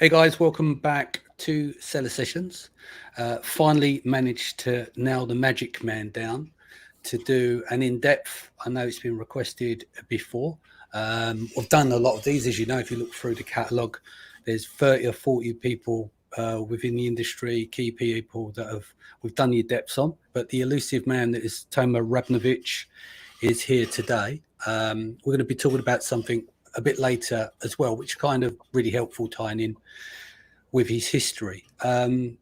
Hey guys, welcome back to Seller Sessions. Finally managed to nail the magic man down to do an in-depth. I know it's been requested before. I've done a lot of these, as you know. If you look through the catalogue, there's 30 or 40 people within the industry, key people that we've done the in-depths on. But the elusive man that is Toma Rabinovich is here today. We're going to be talking about something a bit later as well, which kind of really helpful tying in with his history. So,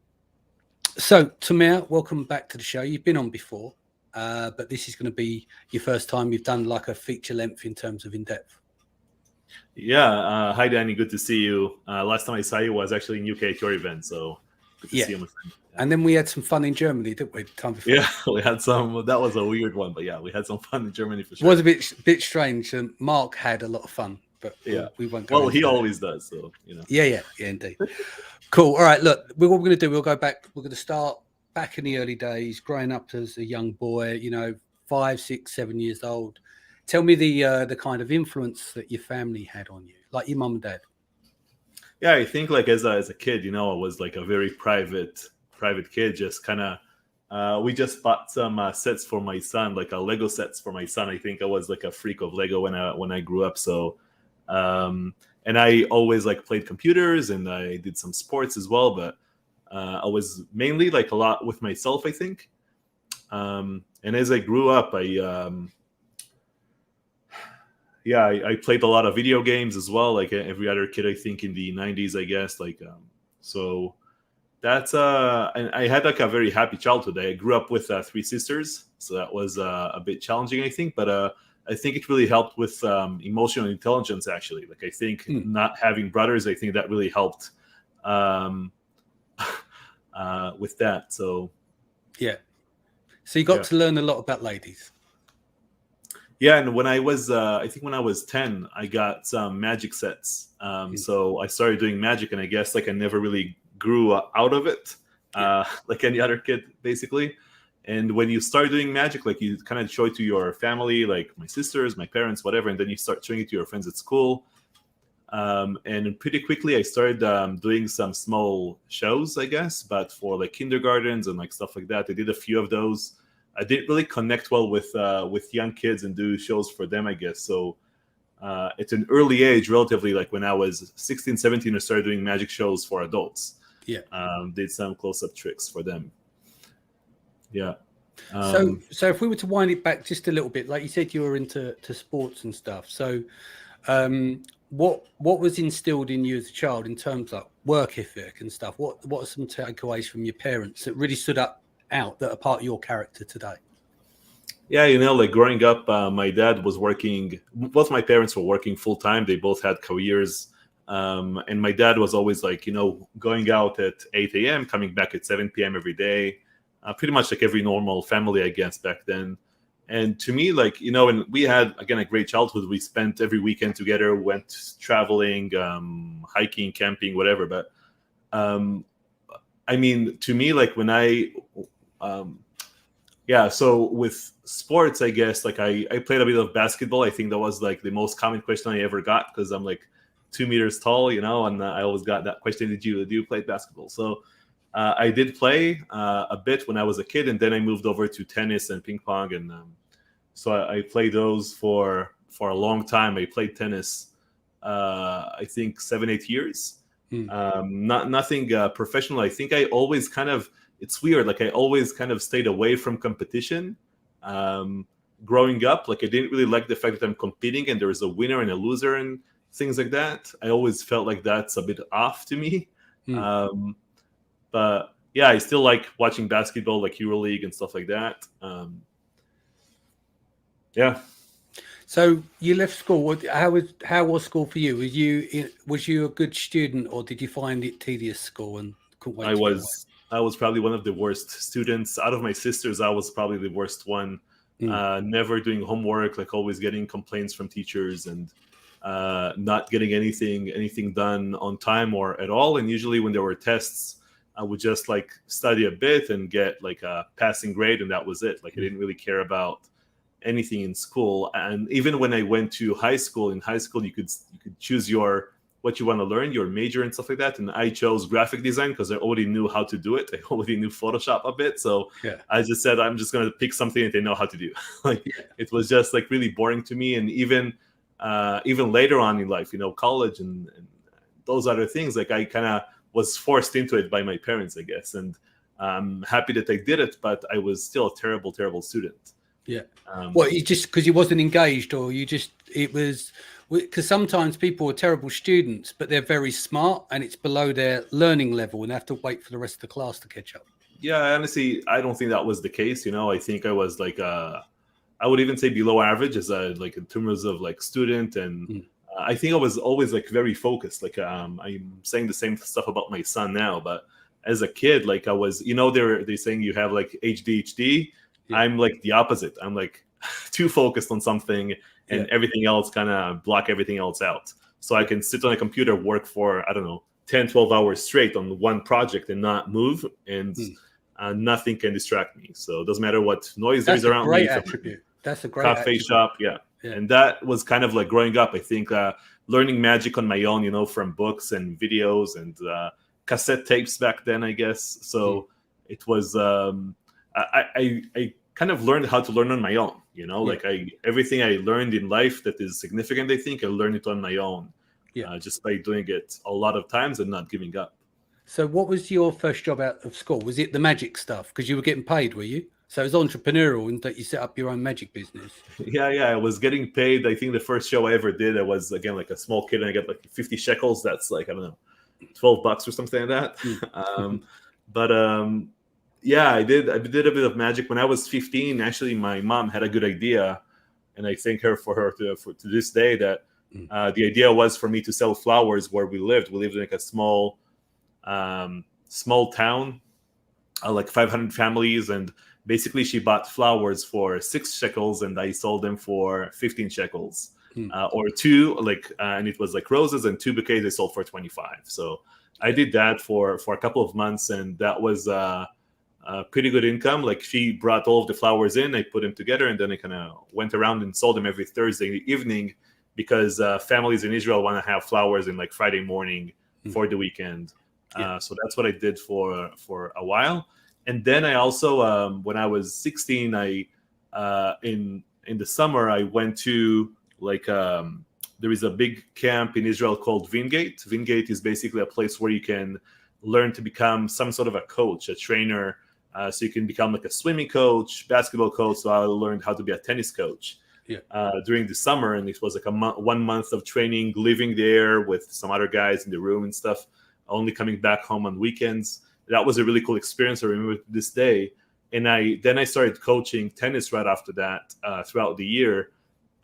Tamir, welcome back to the show. You've been on before, but this is going to be your first time you've done like a feature length in terms of in-depth. Yeah. Hi, Danny. Good to see you. Last time I saw you was actually in UK at your event, so good to see you, my friend. And then we had some fun in Germany, didn't we? Time before. Yeah, we had some. That was a weird one, but yeah, we had some fun in Germany for sure. It was a bit strange, and Mark had a lot of fun, but we won't go. Well, he always does, so you know. Yeah, indeed. Cool. All right, look, what we're going to do, we'll go back. We're going to start back in the early days, growing up as a young boy. 5, 6, 7 years old. Tell me the kind of influence that your family had on you, like your mum and dad. Yeah, I think like as a kid, I was like a very private kid, just kind of we just bought some sets for my son, like Lego sets for my son. I think I was like a freak of Lego when I grew up. So and I always like played computers, and I did some sports as well, but I was mainly like a lot with myself, I think. And as I grew up, I played a lot of video games as well, like every other kid, I think, in the 90s, I guess. So that's and I had like a very happy childhood. I grew up with 3 sisters, so that was a bit challenging, I think, but I think it really helped with emotional intelligence, actually. Like, I think not having brothers, I think that really helped with that. So yeah, so you got to learn a lot about ladies. Yeah, and when I was, I think when I was 10, I got some magic sets. So I started doing magic, and I guess like I never really grew out of it, like any other kid, basically. And when you start doing magic, like you kind of show it to your family, like my sisters, my parents, whatever, and then you start showing it to your friends at school. And pretty quickly, I started doing some small shows, I guess, but for like kindergartens and like stuff like that. I did a few of those. I didn't really connect well with young kids and do shows for them, I guess. So at an early age, relatively, like when I was 16, 17, I started doing magic shows for adults. Yeah. Did some close-up tricks for them. Yeah. So if we were to wind it back just a little bit, like you said, you were into sports and stuff. So what was instilled in you as a child in terms of work ethic and stuff? What are some takeaways from your parents that really stood out that are part of your character today? Yeah, like growing up, my dad was working, both my parents were working full time. They both had careers. And my dad was always like, going out at 8 a.m., coming back at 7 p.m. every day, pretty much like every normal family, I guess, back then. And to me, like, and we had, again, a great childhood. We spent every weekend together, went traveling, hiking, camping, whatever. But I mean, to me, like when so with sports, I guess, like I played a bit of basketball. I think that was like the most common question I ever got, because I'm like 2 meters tall, and I always got that question, do you play basketball? So I did play a bit when I was a kid, and then I moved over to tennis and ping pong, and so I played those for a long time. I played tennis, I think 7-8 years. Nothing professional. I think I always kind of, it's weird, like I always kind of stayed away from competition growing up. Like I didn't really like the fact that I'm competing and there is a winner and a loser and things like that. I always felt like that's a bit off to me. But yeah, I still like watching basketball, like EuroLeague and stuff like that. Yeah. So you left school. How was school for you? Was you a good student, or did you find it tedious school and couldn't wait? I was probably one of the worst students out of my sisters. I was probably the worst one. Never doing homework, like always getting complaints from teachers, and not getting anything done on time or at all. And usually when there were tests, I would just like study a bit and get like a passing grade, and that was it. Like I didn't really care about anything in school. And even when I went to high school, you could choose your what you want to learn, your major and stuff like that. And I chose graphic design because I already knew how to do it. I already knew Photoshop a bit. So Yeah. I just said, I'm just going to pick something that they know how to do. Like, Yeah. it was just like really boring to me. And even later on in life, college and those other things, like I kind of was forced into it by my parents, I guess. And I'm happy that I did it, but I was still a terrible, terrible student. Yeah. Well, you just because you wasn't engaged, or it was because sometimes people are terrible students, but they're very smart and it's below their learning level and they have to wait for the rest of the class to catch up. Yeah, honestly, I don't think that was the case. I think I was like, I would even say below average as like in terms of like student. And I think I was always like very focused. Like, I'm saying the same stuff about my son now, but as a kid, like I was, they're saying you have like ADHD. Yeah. I'm like the opposite. I'm like too focused on something, and everything else kind of block everything else out. So I can sit on a computer, work for, I don't know, 10, 12 hours straight on one project and not move, and nothing can distract me. So it doesn't matter what noise there is around me. That's a great attribute. That's a great cafe attribute. shop, yeah. And that was kind of like growing up. I think learning magic on my own, from books and videos and cassette tapes back then, I guess. So it was I kind of learned how to learn on my own. Like everything I learned in life that is significant, I think I learned it on my own. Just by doing it a lot of times and not giving up. So what was your first job out of school? Was it the magic stuff? Because you were getting paid, were you? So it was entrepreneurial in that you set up your own magic business. Yeah. I was getting paid. I think the first show I ever did, I was, again, like a small kid, and I got like 50 shekels. That's like, I don't know, $12 or something like that. Yeah, I did a bit of magic when I was 15. Actually, my mom had a good idea, and I thank her to this day that the idea was for me to sell flowers where we lived. We lived in like a small town, like 500 families, and basically she bought flowers for 6 shekels and I sold them for 15 shekels, or 2, and it was like roses, and 2 bouquets I sold for 25. So I did that for a couple of months, and that was a pretty good income. Like, she brought all of the flowers in, I put them together, and then I kind of went around and sold them every Thursday evening, because families in Israel want to have flowers in like Friday morning for the weekend. So that's what I did for a while. And then I also, when I was 16, I in the summer, I went to like there is a big camp in Israel called Vingate. Vingate is basically a place where you can learn to become some sort of a coach, a trainer. So you can become like a swimming coach, basketball coach. So I learned how to be a tennis coach during the summer. And it was like 1 month of training, living there with some other guys in the room and stuff, only coming back home on weekends. That was a really cool experience. I remember to this day. And then I started coaching tennis right after that throughout the year.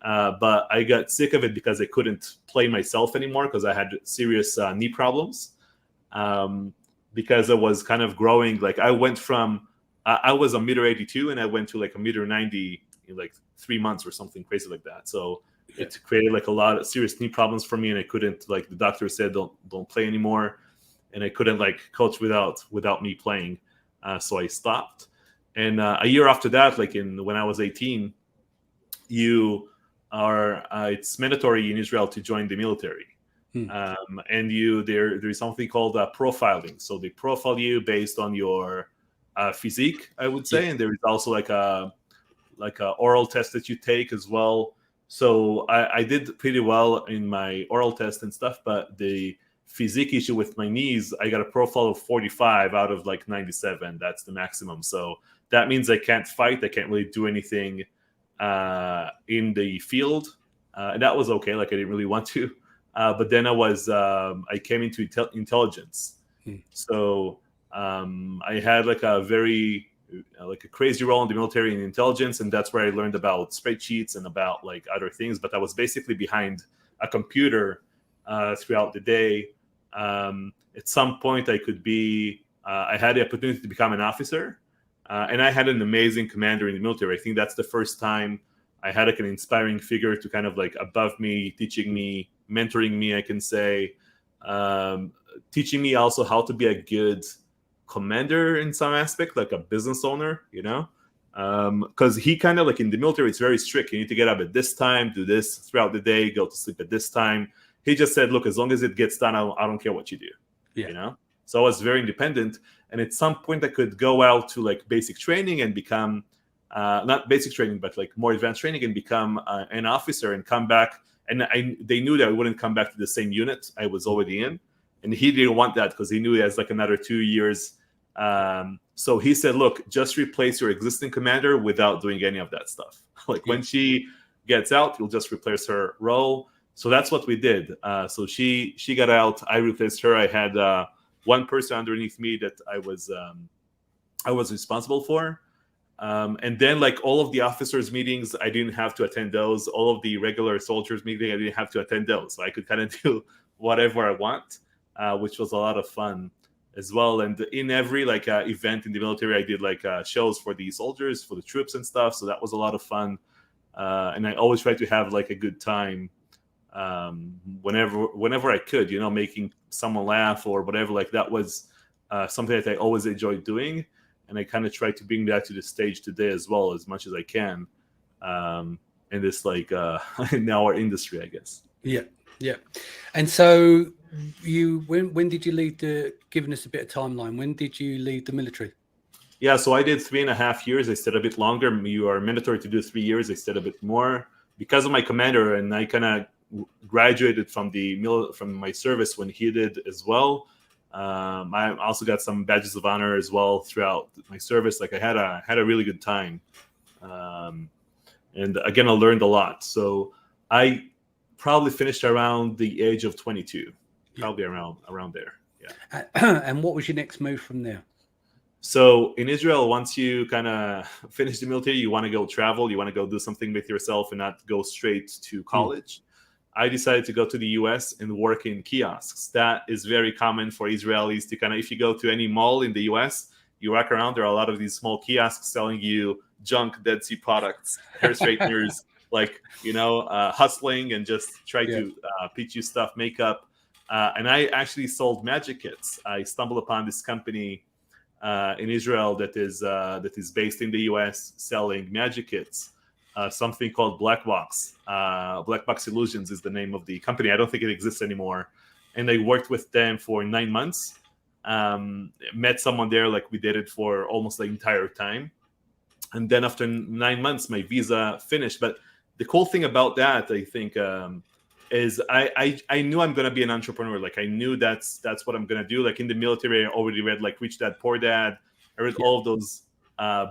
But I got sick of it because I couldn't play myself anymore because I had serious knee problems. Because I was kind of growing. Like, I went from, I was a meter 82 and I went to like a meter 90 in like 3 months or something crazy like that. So it created like a lot of serious knee problems for me, and I couldn't, like, the doctor said, don't play anymore. And I couldn't like coach without me playing. So I stopped. And a year after that, like when I was 18, it's mandatory in Israel to join the military. And there is something called profiling. So they profile you based on your physique, I would say. And there is also like a oral test that you take as well. So I did pretty well in my oral test and stuff, but the physique issue with my knees, I got a profile of 45 out of like 97. That's the maximum. So that means I can't fight. I can't really do anything in the field. And that was okay. Like, I didn't really want to. But then I came into intelligence. So I had like a very like a crazy role in the military and intelligence, and that's where I learned about spreadsheets and about like other things. But I was basically behind a computer throughout the day. At some point, I had the opportunity to become an officer, and I had an amazing commander in the military. I think that's the first time I had like an inspiring figure to kind of like above me, teaching me, mentoring me, I can say, teaching me also how to be a good commander in some aspect, like a business owner, because he kind of, like, in the military, it's very strict. You need to get up at this time, do this throughout the day, go to sleep at this time. he just said, look, as long as it gets done, I don't care what you do. Yeah. You know? So I was very independent. And at some point I could go out to like basic training and become, not basic training, but like more advanced training and become an officer and come back. And they knew that I wouldn't come back to the same unit I was already in. And he didn't want that because he knew he has like another 2 years. So he said, look, just replace your existing commander without doing any of that stuff. Like when she gets out, you'll just replace her role. So that's what we did. So she got out. I replaced her. I had one person underneath me that I was responsible for. And then like all of the officers meetings, I didn't have to attend those. All of the regular soldiers meeting, I didn't have to attend those. So I could kind of do whatever I want, which was a lot of fun as well. And in every like event in the military, I did like shows for the soldiers, for the troops and stuff. So that was a lot of fun. And I always tried to have like a good time whenever I could, you know, making someone laugh or whatever. Like that was something that I always enjoyed doing. And I kind of try to bring that to the stage today as well, as much as I can, in this like in our industry, I guess. Yeah. And so when did you leave giving us a bit of timeline? When did you leave the military? Yeah, so I did 3.5 years. I stayed a bit longer. You are mandatory to do 3 years. I stayed a bit more because of my commander, and I kind of graduated from my service when he did as well. I also got some badges of honor as well throughout my service. Like I had a really good time, and again I learned a lot. So I probably finished around the age of 22, probably around there. Yeah. And what was your next move from there? So in Israel, once you kind of finish the military, you want to go travel, you want to go do something with yourself and not go straight to college. I decided to go to the US and work in kiosks. That is very common for Israelis to kind of, if you go to any mall in the US, you walk around, there are a lot of these small kiosks selling you junk Dead Sea products, hair straighteners, like, you know, hustling and just try to pitch you stuff, makeup. And I actually sold magic kits. I stumbled upon this company in Israel that is based in the US selling magic kits. Something called Black Box. Black Box Illusions is the name of the company. I don't think it exists anymore. And I worked with them for 9 months. Met someone there, like we did it for almost the entire time. And then after 9 months, my visa finished. But the cool thing about that, I think, is I knew I'm going to be an entrepreneur. Like I knew that's what I'm going to do. Like in the military, I already read like Rich Dad, Poor Dad. I read all of those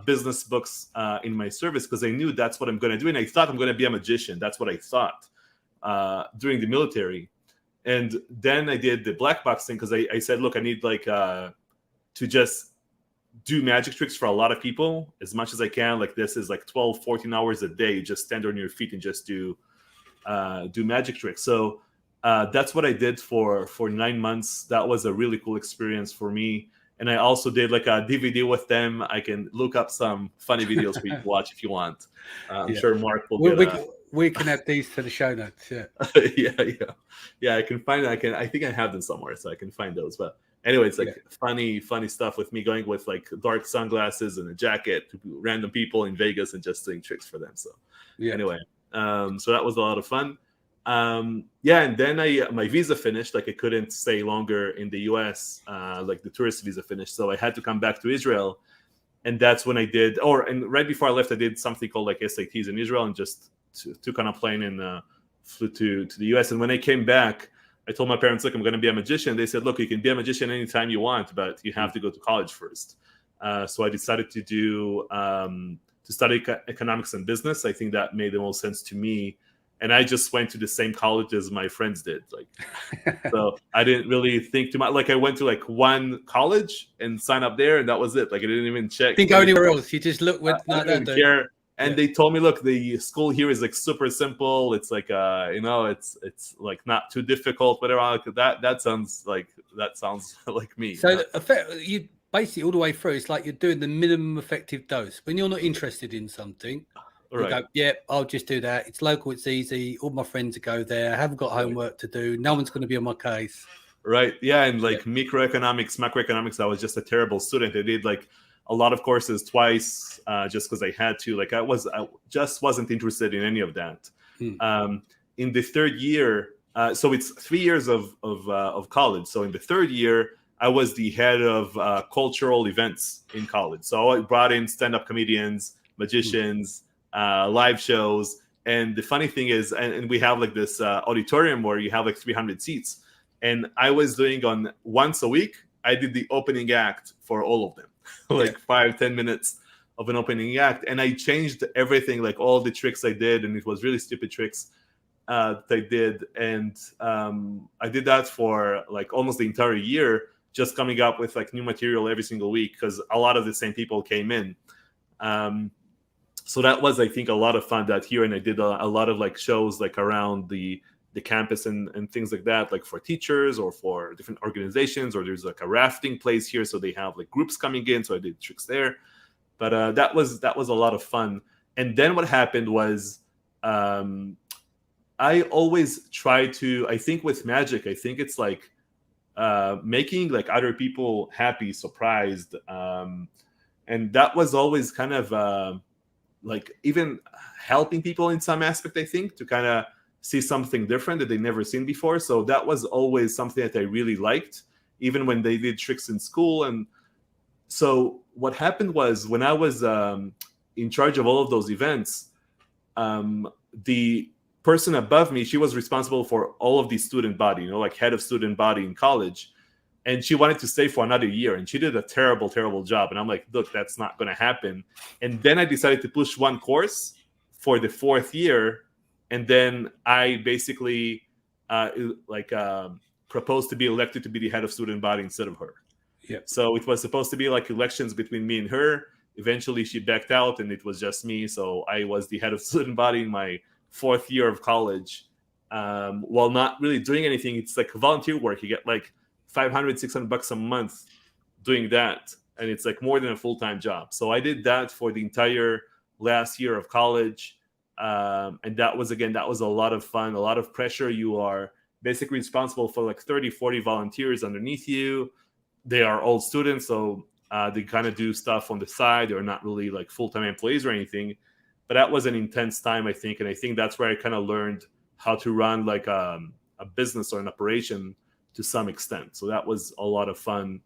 business books in my service because I knew that's what I'm going to do. And I thought I'm going to be a magician. That's what I thought during the military. And then I did the black box thing because I said, look, I need like to just do magic tricks for a lot of people as much as I can. Like this is like 12, 14 hours a day. Just stand on your feet and just do magic tricks. So that's what I did for 9 months. That was a really cool experience for me. And I also did like a DVD with them. I can look up some funny videos for you to watch if you want. I'm sure Mark will get we can add these to the show notes. Yeah. I can find. I think I have them somewhere, so I can find those. But anyway, it's like funny stuff with me going with like dark sunglasses and a jacket to random people in Vegas and just doing tricks for them. So anyway, so that was a lot of fun. And then my visa finished. Like I couldn't stay longer in the US. Like the tourist visa finished, so I had to come back to Israel. And that's when I did. And right before I left, I did something called like SATs in Israel, and just took on a plane and flew to the US. And when I came back, I told my parents, look, I'm going to be a magician. They said, look, you can be a magician anytime you want, but you have to go to college first. So I decided to study economics and business. I think that made the most sense to me. And I just went to the same college as my friends did. Like, so I didn't really think too much. Like I went to like one college and signed up there, and that was it. Like I didn't even check. Didn't go anywhere else. You just looked with. I didn't care. And they told me, look, the school here is like super simple. It's like it's like not too difficult. Whatever. Like that sounds like me. So you basically all the way through, it's like you're doing the minimum effective dose. When you're not interested in something, you go, I'll just do that. It's local, it's easy. All my friends go there. I haven't got homework to do. No one's going to be on my case. Right. Yeah. And like microeconomics, macroeconomics, I was just a terrible student. I did like a lot of courses twice just because I had to. Like I just wasn't interested in any of that. In the third year, So it's 3 years of college. So in the third year, I was the head of cultural events in college. So I brought in stand-up comedians, magicians, live shows. And the funny thing is, and we have like this auditorium where you have like 300 seats. And I was doing on once a week, I did the opening act for all of them, like 5-10 minutes of an opening act. And I changed everything, like all the tricks I did. And it was really stupid tricks that I did. And I did that for like almost the entire year, just coming up with like new material every single week, because a lot of the same people came in. So that was, I think, a lot of fun that year. And I did a lot of like shows like around the campus and things like that, like for teachers or for different organizations, or there's like a rafting place here, so they have like groups coming in, so I did tricks there. But that was a lot of fun. And then what happened was I always try to, I think with magic, I think it's like making like other people happy, surprised, and that was always kind of like even helping people in some aspect, I think, to kind of see something different that they never seen before. So that was always something that I really liked, even when they did tricks in school. And so what happened was, when I was in charge of all of those events, the person above me, she was responsible for all of the student body, like head of student body in college. And she wanted to stay for another year, and she did a terrible, terrible job. And I'm like, look, that's not going to happen. And then I decided to push one course for the fourth year. And then I basically proposed to be elected to be the head of student body instead of her. Yeah. So it was supposed to be like elections between me and her. Eventually she backed out and it was just me. So I was the head of student body in my fourth year of college, while not really doing anything. It's like volunteer work. You get like $500-600 a month doing that. And it's like more than a full-time job. So I did that for the entire last year of college. And that was a lot of fun, a lot of pressure. You are basically responsible for like 30-40 volunteers underneath you. They are all students, so they kind of do stuff on the side. They're not really like full-time employees or anything. But that was an intense time, I think. And I think that's where I kind of learned how to run like a business or an operation to some extent. So that was a lot of fun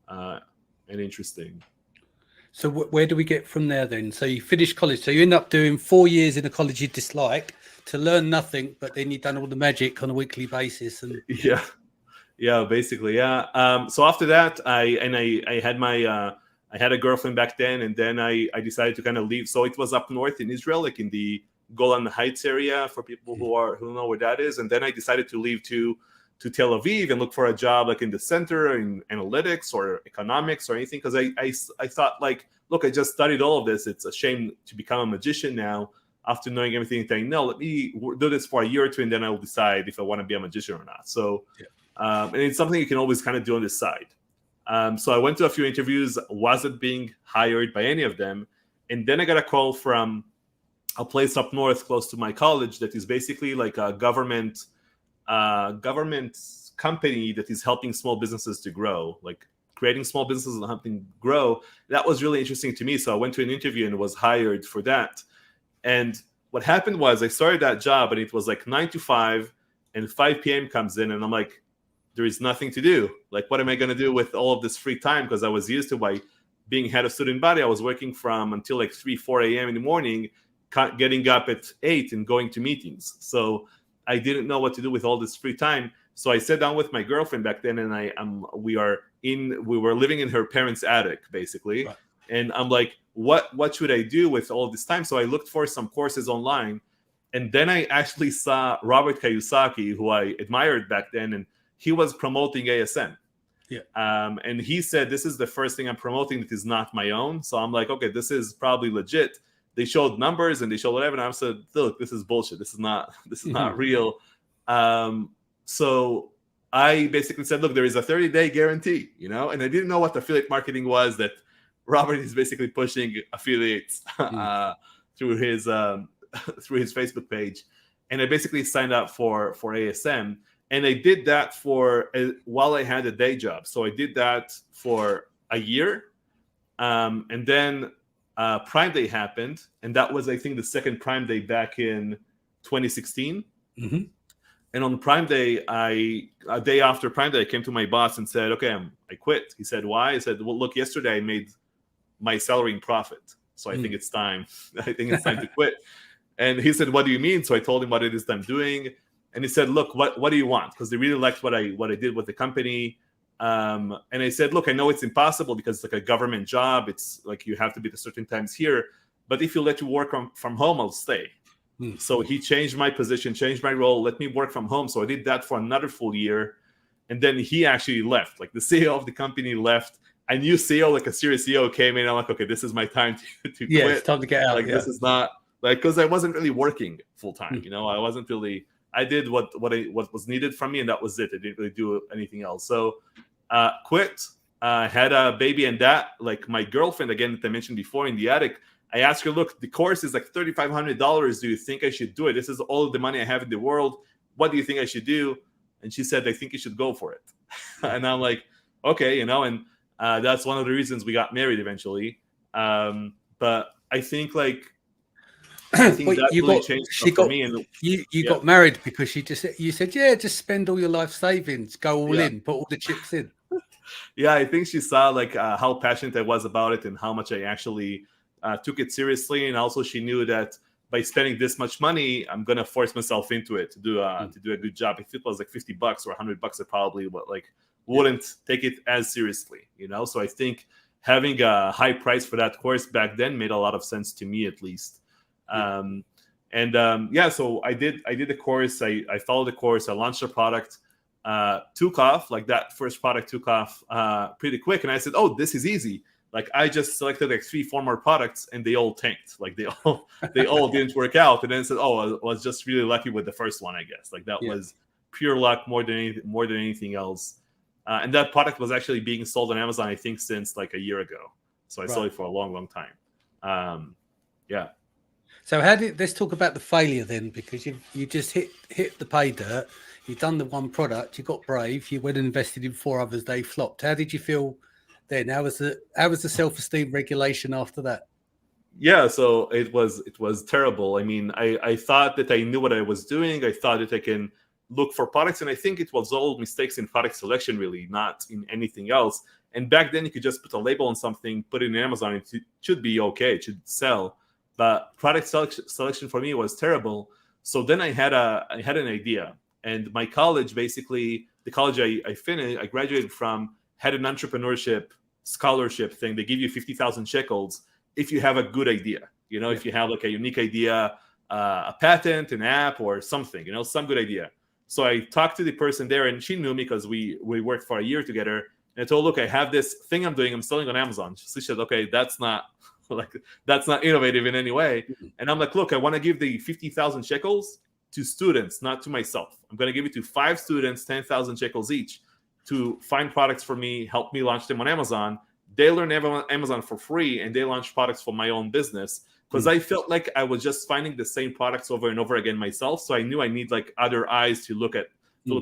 and interesting. So where do we get from there then? So you finish college. So you end up doing 4 years in a college you dislike to learn nothing, but then you've done all the magic on a weekly basis. And yeah, basically, yeah. So after that, I had a girlfriend back then, and then I decided to kind of leave. So it was up north in Israel, like in the Golan Heights area, for people who know where that is. And then I decided to leave to Tel Aviv and look for a job like in the center in analytics or economics or anything, because I thought, like, look, I just studied all of this. It's a shame to become a magician now after knowing everything that I know. Let me do this for a year or two, and then I'll decide if I want to be a magician or not. So, and it's something you can always kind of do on the side. So I went to a few interviews, wasn't being hired by any of them. And then I got a call from a place up north close to my college that is basically like a government company that is helping small businesses to grow, like creating small businesses and helping grow. That was really interesting to me. So I went to an interview and was hired for that. And what happened was I started that job, and it was like 9 to 5, and 5 p.m. comes in, and I'm like, there is nothing to do. Like, what am I going to do with all of this free time? Because I was used to, by being head of student body, I was working from until like 3-4 a.m. in the morning, getting up at 8 and going to meetings. So I didn't know what to do with all this free time. So I sat down with my girlfriend back then, and we were living in her parents' attic, basically. Right. And I'm like, what should I do with all this time? So I looked for some courses online, and then I actually saw Robert Kiyosaki, who I admired back then, and he was promoting ASM. Yeah. And he said, this is the first thing I'm promoting that is not my own. So I'm like, okay, this is probably legit. They showed numbers and they showed whatever, and I said, look, this is bullshit. This is not real. So I basically said, look, there is a 30-day guarantee, and I didn't know what affiliate marketing was, that Robert is basically pushing affiliates through his Facebook page. And I basically signed up for ASM. And I did that while I had a day job. So I did that for a year. And then Prime Day happened. And that was, I think, the second Prime Day back in 2016. Mm-hmm. And on Prime Day, a day after Prime Day, I came to my boss and said, okay, I quit. He said, why? I said, well, look, yesterday I made my salary in profit. So I think it's time. I think it's time to quit. And he said, what do you mean? So I told him what it is that I'm doing. And he said, look, what do you want? Because they really liked what I did with the company. And I said, look, I know it's impossible because it's like a government job. It's like you have to be at certain times here. But if you let you work from home, I'll stay. So he changed my position, changed my role, let me work from home. So I did that for another full year. And then he actually left. Like the CEO of the company left. A new CEO, like a serious CEO came in. I'm like, okay, this is my time to quit. It's time to get out. Like this is not like, because I wasn't really working full time. I wasn't really. I did what was needed from me, and that was it. I didn't really do anything else. So quit. Had a baby, and that, like my girlfriend again that I mentioned before in the attic. I asked her, look, the course is like $3,500. Do you think I should do it? This is all of the money I have in the world. What do you think I should do? And she said, I think you should go for it. And I'm like, okay, and that's one of the reasons we got married eventually. But I think that really changed stuff for me. And you got married because you said, yeah, just spend all your life savings, go all in, put all the chips in. Yeah, I think she saw like how passionate I was about it and how much I actually took it seriously. And also she knew that by spending this much money, I'm gonna force myself into it to do a good job. If it was like $50 or $100, I probably wouldn't take it as seriously, So I think having a high price for that course back then made a lot of sense to me, at least. So I did the course. I followed the course. I launched a product. Took off. Like that first product took off pretty quick, and I said, "Oh, this is easy." Like I just selected like 3-4 more products, and they all tanked. Like they all didn't work out. And then said, "Oh, I was just really lucky with the first one, I guess." Like that was pure luck more than anything else. And that product was actually being sold on Amazon, I think, since like a year ago. So I sold it for a long, long time. So let's talk about the failure then, because you just hit the pay dirt. You've done the one product. You got brave. You went and invested in 4 others. They flopped. How did you feel then? How was the self-esteem regulation after that? Yeah, so it was terrible. I mean, I thought that I knew what I was doing. I thought that I can look for products, and I think it was all mistakes in product selection, really, not in anything else. And back then, you could just put a label on something, put it in Amazon. It should be okay. It should sell. But product selection for me was terrible. So then I had an idea. And my college, basically, the college I graduated from, had an entrepreneurship scholarship thing. They give you 50,000 shekels if you have a good idea. If you have like a unique idea, a patent, an app, or something. Some good idea. So I talked to the person there, and she knew me because we worked for a year together. And I told, look, I have this thing I'm doing. I'm selling on Amazon. She said, okay, that's not innovative in any way. And I'm like, look, I want to give the 50,000 shekels to students, not to myself. I'm going to give it to 5 students, 10,000 shekels each, to find products for me, help me launch them on Amazon. They learn Amazon for free, and they launch products for my own business, because I felt like I was just finding the same products over and over again myself. So I knew I need like other eyes to look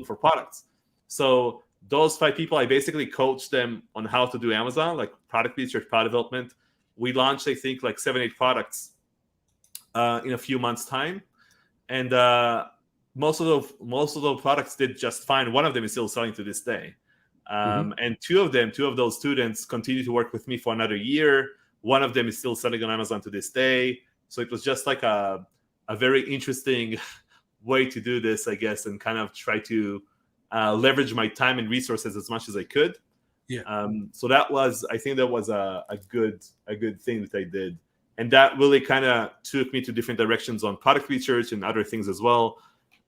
for products. So those 5 people, I basically coached them on how to do Amazon, like product research, product development. We launched, I think, like 7-8 products in a few months' time. And most of those products did just fine. One of them is still selling to this day. And two of those students continue to work with me for another year. One of them is still selling on Amazon to this day. So it was just like a very interesting way to do this, I guess, and kind of try to leverage my time and resources as much as I could. So I think that was a good thing that I did. And that really kind of took me to different directions on product research and other things as well.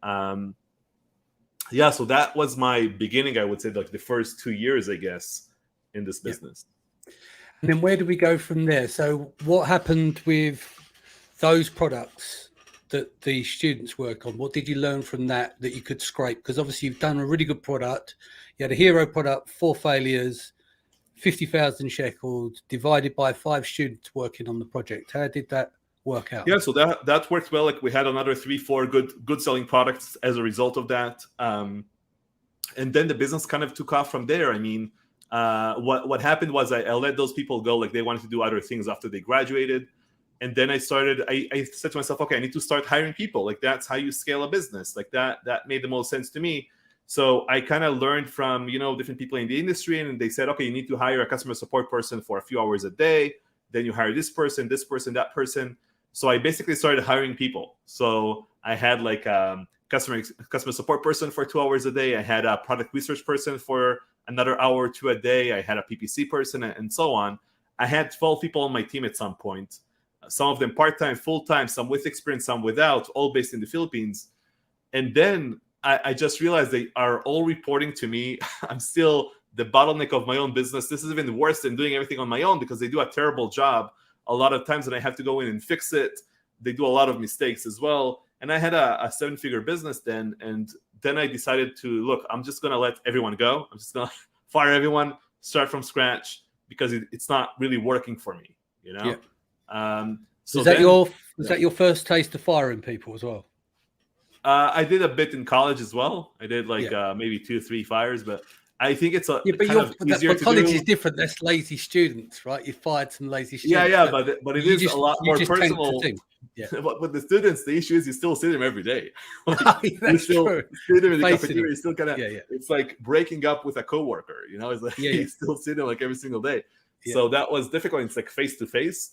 So that was my beginning, I would say, like the first 2 years, I guess, in this business. And then where do we go from there? So what happened with those products that the students work on? What did you learn from that you could scrape? Because obviously you've done a really good product. You had a hero product, 4 failures, 50,000 shekels, divided by 5 students working on the project. How did that work out? Yeah, so that worked well. Like we had another 3-4 good selling products as a result of that. And then the business kind of took off from there. I mean, what happened was I let those people go. Like they wanted to do other things after they graduated. And then I said to myself, okay, I need to start hiring people. Like, that's how you scale a business. Like that made the most sense to me. So I kind of learned from, different people in the industry, and they said, okay, you need to hire a customer support person for a few hours a day. Then you hire this person, that person. So I basically started hiring people. So I had like customer support person for 2 hours a day. I had a product research person for another hour or two a day. I had a PPC person, and so on. I had 12 people on my team at some point. Some of them part-time, full-time, some with experience, some without, all based in the Philippines. And then I just realized they are all reporting to me. I'm still the bottleneck of my own business. This is even worse than doing everything on my own, because they do a terrible job a lot of times, and I have to go in and fix it. They do a lot of mistakes as well. And I had a 7-figure business then. And then I decided to, look, I'm just going to let everyone go. I'm just going to fire everyone, start from scratch, because it's not really working for me, Yeah. So was that your first taste of firing people as well? I did a bit in college as well. I did maybe 2 or 3 fires, but I think it's easier to college do. is different. That's lazy students, right? You fired some lazy students. Yeah, but it is a lot more personal. Yeah. But with the students, the issue is you still see them every day. That's true. See them in the cafeteria. You still kind of. Yeah. It's like breaking up with a coworker. It's like you still see them like every single day. Yeah. So that was difficult. It's like face to face.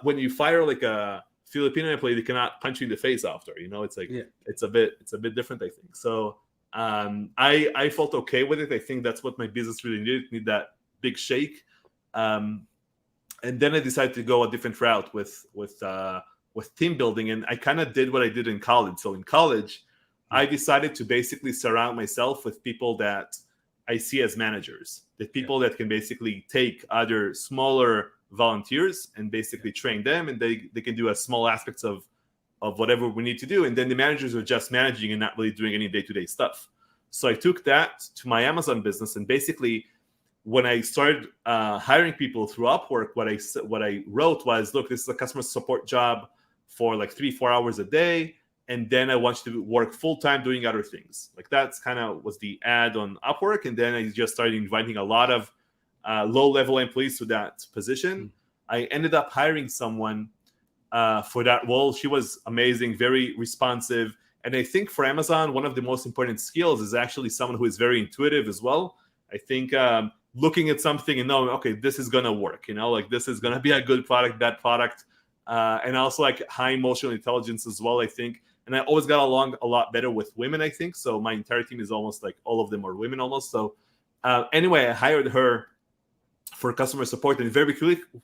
When you fire like a Filipino employee, they cannot punch you in the face after. It's like it's a bit different, I think. So I felt okay with it. I think that's what my business really need that big shake. And then I decided to go a different route with team building, and I kind of did what I did in college. So in college, I decided to basically surround myself with people that I see as managers, the people that can basically take other smaller volunteers and basically train them, and they can do a small aspects of whatever we need to do. And then the managers are just managing and not really doing any day-to-day stuff. So I took that to my Amazon business, and basically when I started hiring people through Upwork, what I wrote was, look, this is a customer support job for like 3-4 hours a day, and then I want you to work full-time doing other things. Like that's kind of was the ad on Upwork. And then I just started inviting a lot of low-level employees to that position. I ended up hiring someone for that role. She was amazing, very responsive. And I think for Amazon, one of the most important skills is actually someone who is very intuitive as well. I think looking at something and knowing, okay, this is going to work, like this is going to be a good product, bad product. And also like high emotional intelligence as well, I think. And I always got along a lot better with women, I think. So my entire team is almost like all of them are women almost. So anyway, I hired her for customer support, and very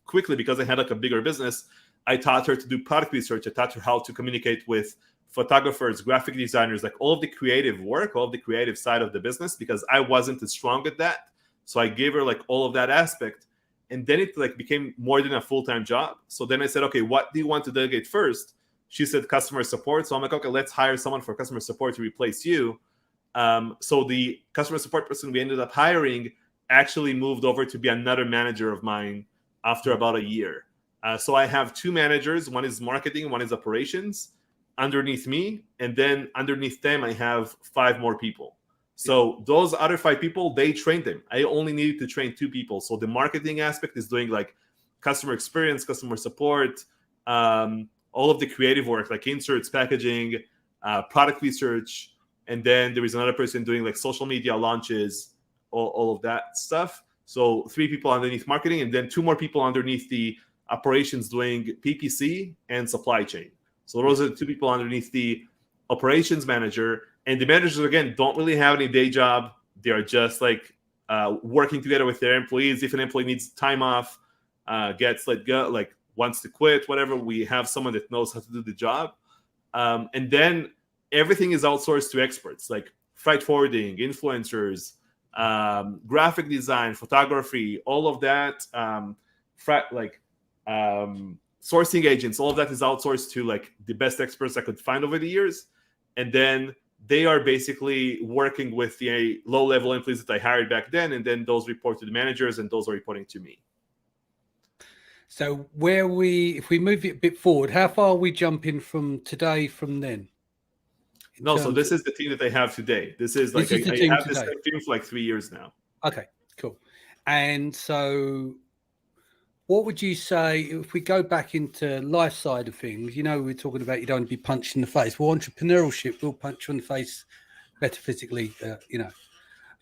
quickly, because I had like a bigger business, I taught her to do product research. I taught her how to communicate with photographers, graphic designers, like all of the creative work, all of the creative side of the business, because I wasn't as strong at that. So I gave her like all of that aspect, and then it like became more than a full-time job. So then I said, okay, what do you want to delegate first? She said customer support. So I'm like, okay, let's hire someone for customer support to replace you. So the customer support person we ended up hiring actually moved over to be another manager of mine after about a year. So I have 2 managers. One is marketing, one is operations underneath me. And then underneath them, I have 5 more people. So those other 5 people, they trained them. I only needed to train 2 people. So the marketing aspect is doing like customer experience, customer support, all of the creative work, like inserts, packaging, product research. And then there is another person doing like social media launches, all of that stuff. So 3 people underneath marketing, and then 2 more people underneath the operations doing PPC and supply chain. So those are the 2 people underneath the operations manager. And the managers, again, don't really have any day job. They are just like working together with their employees. If an employee needs time off, gets let go, like wants to quit, whatever, we have someone that knows how to do the job. And then everything is outsourced to experts, like freight forwarding, influencers, graphic design, photography, all of that, sourcing agents, all of that is outsourced to like the best experts I could find over the years. And then they are basically working with the low-level employees that I hired back then, and then those report to the managers, and those are reporting to me. So if we move it a bit forward, how far are we jumping from today from then? No, so this is the team that I have today. This is like, I have this team for like 3 years now. Okay, cool. And so What would you say if we go back into life side of things? We're talking about you don't want to be punched in the face. Well, entrepreneurship will punch you in the face better physically,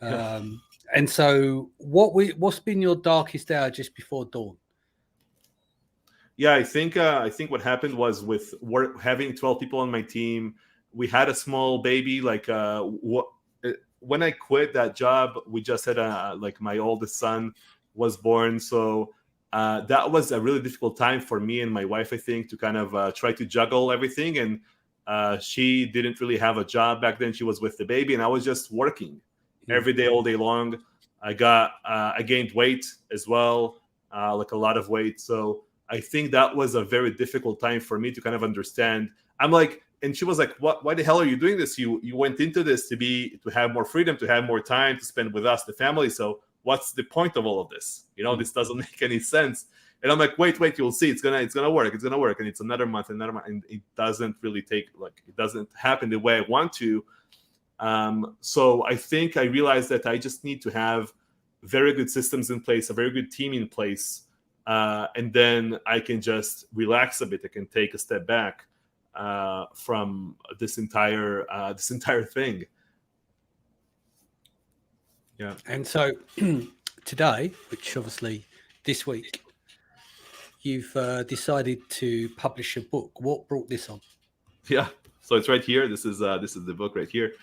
And so, what's been your darkest hour just before dawn? Yeah, I think what happened was with having 12 people on my team, we had a small baby. When I quit that job, we just had my oldest son was born, so that was a really difficult time for me and my wife, I think, to kind of try to juggle everything. And she didn't really have a job back then; she was with the baby, and I was just working every day, all day long. I gained weight as well, like a lot of weight. So I think that was a very difficult time for me to kind of understand. I'm like, and she was like, "What? Why the hell are you doing this? You went into this to have more freedom, to have more time to spend with us, the family. So what's the point of all of this? This doesn't make any sense." And I'm like, "Wait, you'll see. It's gonna work. It's gonna work." And it's another month, and it doesn't really it doesn't happen the way I want to. So I think I realized that I just need to have very good systems in place, a very good team in place, and then I can just relax a bit. I can take a step back from this entire thing. Yeah. And so today, which obviously this week, you've decided to publish a book. What brought this on? Yeah. So it's right here. This is the book right here.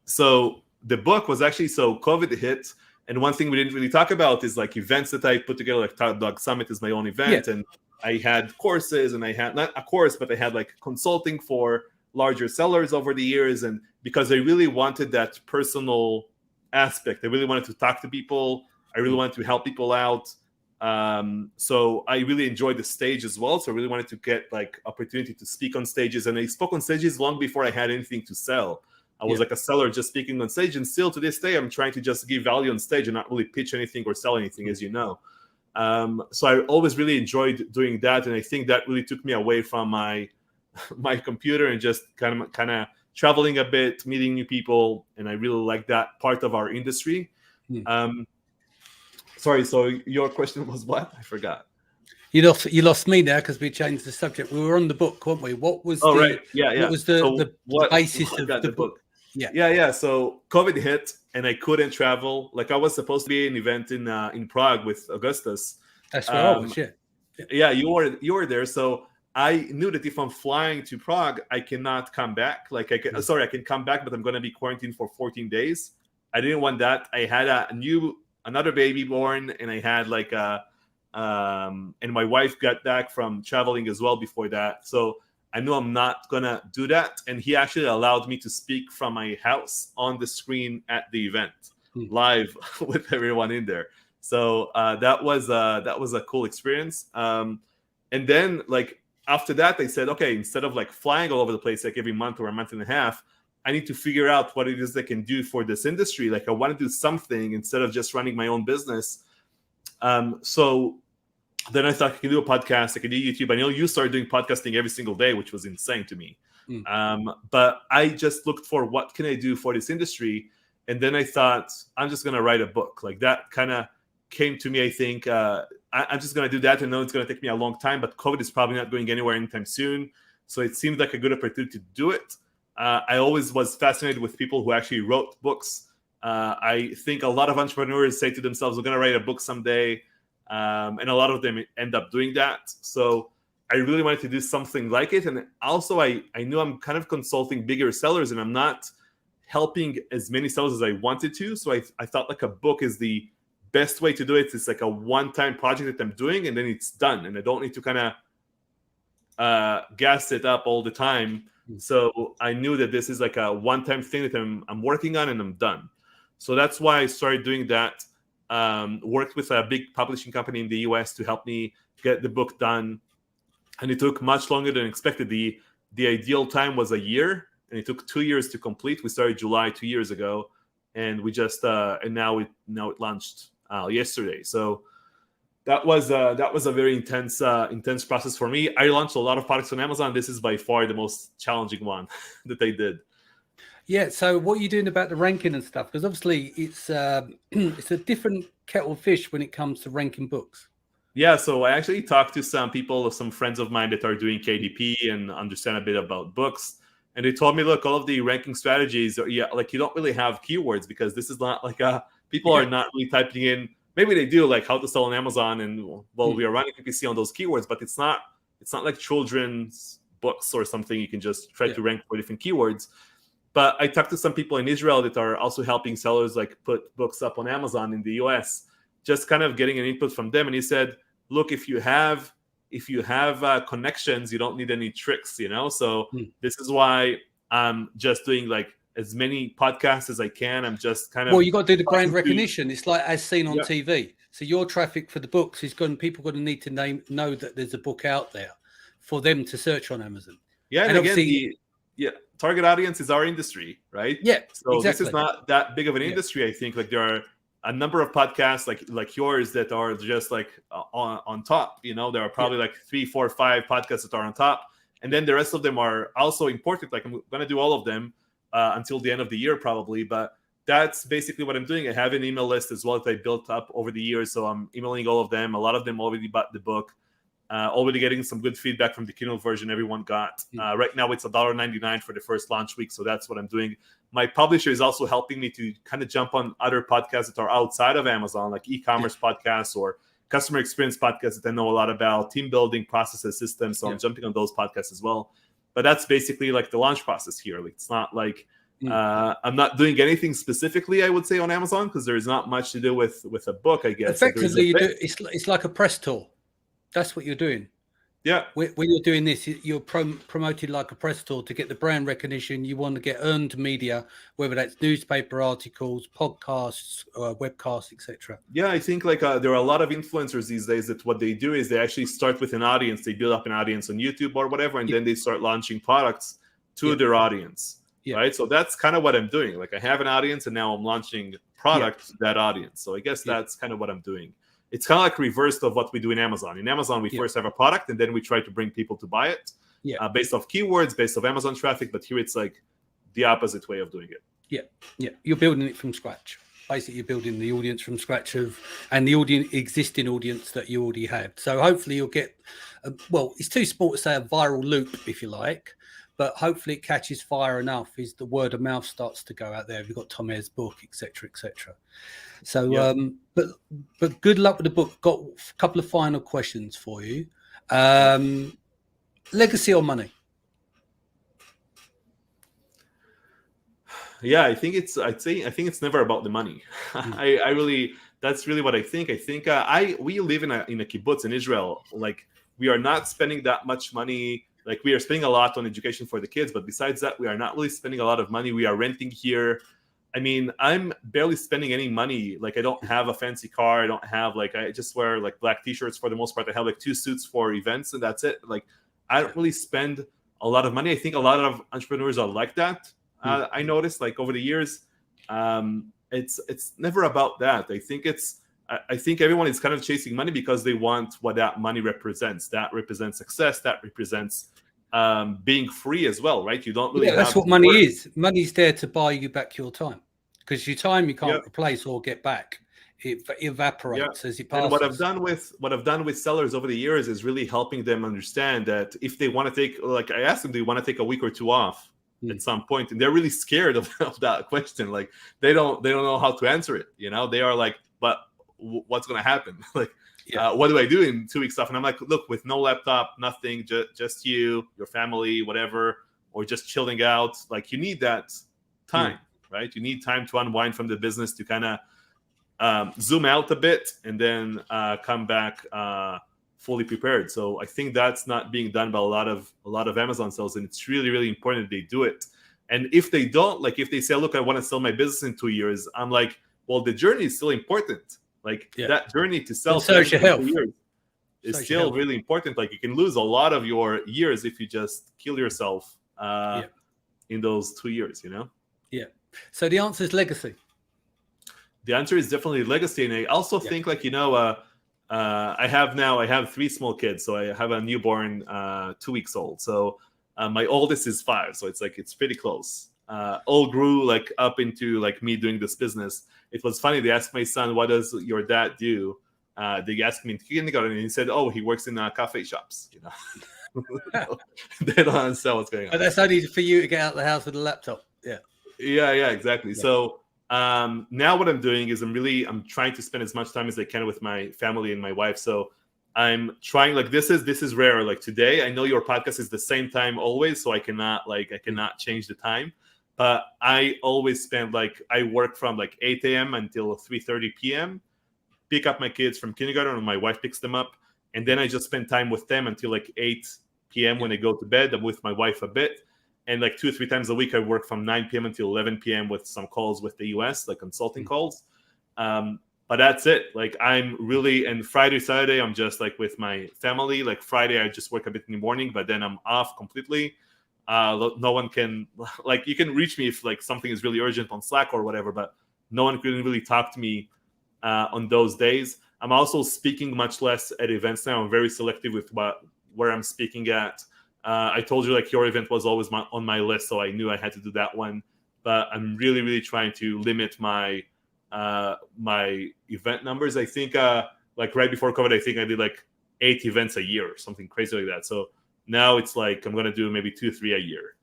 So the book was actually, so COVID hit, and one thing we didn't really talk about is like events that I put together. Like Top Dog Summit is my own event, and I had courses, and I had not a course, but I had like consulting for larger sellers over the years. And because I really wanted that personal aspect, I really wanted to talk to people. I really wanted to help people out. So I really enjoyed the stage as well. So I really wanted to get like opportunity to speak on stages, and I spoke on stages long before I had anything to sell. I was like a seller just speaking on stage, and still to this day, I'm trying to just give value on stage and not really pitch anything or sell anything, as you know. So I always really enjoyed doing that, and I think that really took me away from my computer and just kind of traveling a bit, meeting new people, and I really like that part of our industry. Sorry, so your question was what? I forgot. You lost me now because we changed the subject. We were on the book, weren't we? What was right. Yeah. What was the basis of the book? Yeah. So COVID hit, and I couldn't travel. Like I was supposed to be an event in Prague with Augustus. That's where I was. Yeah, you were there. So I knew that if I'm flying to Prague, I cannot come back. Like I can come back, but I'm going to be quarantined for 14 days. I didn't want that. I had another baby born, and I had and my wife got back from traveling as well before that. So I knew I'm not gonna do that. And he actually allowed me to speak from my house on the screen at the event, live with everyone in there. So that was a cool experience. And then after that, I said, okay, instead of flying all over the place every month or a month and a half, I need to figure out what it is I can do for this industry. I want to do something instead of just running my own business. So then I thought I can do a podcast, I can do YouTube. I know you started doing podcasting every single day, which was insane to me. But I just looked for what can I do for this industry. And then I thought, I'm just going to write a book. That kind of came to me, I think. I'm just going to do that. I know it's going to take me a long time, but COVID is probably not going anywhere anytime soon. So it seemed like a good opportunity to do it. I always was fascinated with people who actually wrote books. I think a lot of entrepreneurs say to themselves, we're going to write a book someday. And a lot of them end up doing that. So I really wanted to do something like it. And also I knew I'm kind of consulting bigger sellers, and I'm not helping as many sellers as I wanted to. So I thought a book is the best way to do it. It's a one-time project that I'm doing, and then it's done. And I don't need to kind of gas it up all the time. So I knew that this is a one-time thing that I'm working on, and I'm done. So that's why I started doing that. Worked with a big publishing company in the US to help me get the book done. And it took much longer than expected. The ideal time was a year, and it took 2 years to complete. We started July 2 years ago, and we just and now it launched yesterday. So that was a very intense process for me. I launched a lot of products on Amazon. This is by far the most challenging one that I did. Yeah. So what are you doing about the ranking and stuff? Because obviously it's a different kettle of fish when it comes to ranking books. Yeah, so I actually talked to some people, some friends of mine that are doing KDP and understand a bit about books. And they told me, look, all of the ranking strategies, like you don't really have keywords because this is not like people are Yeah. not really typing in. Maybe they do like how to sell on Amazon, and well, we are running PPC on those keywords, but it's not like children's books or something. You can just try to rank for different keywords. But I talked to some people in Israel that are also helping sellers like put books up on Amazon in the US, just kind of getting an input from them. And he said, look, if you have connections, you don't need any tricks, So this is why I'm just doing like as many podcasts as I can. I'm just kind of you got to do the brand recognition. It's like as seen on TV. So your traffic for the books is going. People going to need to know that there's a book out there for them to search on Amazon. Yeah, and again, target audience is our industry, right? Yeah, so exactly. This is not that big of an industry. I think like there are a number of podcasts like yours that are just like on top. There are probably like 3, 4, 5 podcasts that are on top, and then the rest of them are also important. Like I'm going to do all of them until the end of the year probably, but that's basically what I'm doing. I have an email list as well that I built up over the years, so I'm emailing all of them. A lot of them already bought the book. Already getting some good feedback from the Kindle version everyone got. Right now it's $1.99 for the first launch week, so that's what I'm doing. My publisher is also helping me to kind of jump on other podcasts that are outside of Amazon, like e-commerce podcasts or customer experience podcasts that I know a lot about, team building processes, systems. So I'm jumping on those podcasts as well. But that's basically like the launch process here. Like it's not like I'm not doing anything specifically, I would say, on Amazon because there's not much to do with a book, I guess. Effectively, it's like a press tour. That's what you're doing. Yeah. When you're doing this, you're promoted like a press tour to get the brand recognition. You want to get earned media, whether that's newspaper articles, podcasts, webcasts, etc. Yeah, I think like there are a lot of influencers these days that what they do is they actually start with an audience. They build up an audience on YouTube or whatever, and then they start launching products to their audience. Right. So that's kind of what I'm doing. Like I have an audience and now I'm launching product to that audience. So I guess that's kind of what I'm doing. It's kind of like reversed of what we do in Amazon. In Amazon, we first have a product and then we try to bring people to buy it based off keywords, based off Amazon traffic. But here it's like the opposite way of doing it. Yeah. You're building it from scratch. Basically, you're building the audience from scratch and the existing audience that you already have. So hopefully you'll get, it's too small to say a viral loop, if you like, but hopefully it catches fire enough is the word of mouth starts to go out there. We've got Tom Ayres' book, etc., etc. So, but good luck with the book. Got a couple of final questions for you. Legacy or money? Yeah, I think it's never about the money. That's really what I think. I think we live in a kibbutz in Israel. Like we are not spending that much money. Like we are spending a lot on education for the kids, but besides that, we are not really spending a lot of money. We are renting here. I mean, I'm barely spending any money. Like I don't have a fancy car. I don't have I just wear like black t-shirts for the most part. I have like 2 suits for events and that's it. Like I don't really spend a lot of money. I think a lot of entrepreneurs are like that. I noticed like over the years, it's never about that. I think everyone is kind of chasing money because they want what that money represents. That represents success. That represents being free as well, right? You don't really. That's what money is. Money's there to buy you back your time, because your time you can't replace or get back. It evaporates as it passes. And what I've done with sellers over the years is really helping them understand that if they want to take, like I asked them, do you want to take a week or 2 off at some point? And they're really scared of that question. Like they don't know how to answer it. They are like, but what's going to happen? Like, what do I do in 2 weeks off? And I'm like, look, with no laptop, nothing, just you, your family, whatever, or just chilling out. Like you need that time, right? You need time to unwind from the business to kind of zoom out a bit and then come back fully prepared. So I think that's not being done by a lot of Amazon sellers, and it's really, really important that they do it. And if they don't, like if they say, look, I want to sell my business in 2 years, I'm like, well, the journey is still important. Like that journey to sell years is still really important. Like you can lose a lot of your years if you just kill yourself in those 2 years, Yeah. So the answer is legacy. The answer is definitely legacy. And I also think like, I have 3 small kids. So I have a newborn 2 weeks old. So my oldest is 5. So it's pretty close. All grew like up into like me doing this business. It was funny. They asked my son, what does your dad do? they asked me in kindergarten, and he said, "Oh, he works in cafe shops." They don't understand what's going on. But that's only for you to get out of the house with a laptop. Yeah, exactly. Yeah. So now what I'm doing is I'm trying to spend as much time as I can with my family and my wife. So I'm trying, like, this is rare. Like today, I know your podcast is the same time always, so I cannot change the time. But I always spend, like, I work from like 8 a.m. until 3:30 p.m. Pick up my kids from kindergarten, and my wife picks them up, and then I just spend time with them until like 8 p.m. when they go to bed. I'm with my wife a bit. And like 2 or 3 times a week, I work from 9 p.m. until 11 p.m. with some calls with the US, like consulting calls. But that's it. Like and Friday, Saturday, I'm just like with my family. Like Friday, I just work a bit in the morning, but then I'm off completely. No one can, like, you can reach me if like something is really urgent on Slack or whatever, but no one can really talk to me on those days. I'm also speaking much less at events now. I'm very selective with where I'm speaking at. I told you, like, your event was always on my list, so I knew I had to do that one. But I'm really, really trying to limit my my event numbers. I think, like, right before COVID, I think I did like 8 events a year or something crazy like that. So now it's like I'm going to do maybe 2 or 3 a year.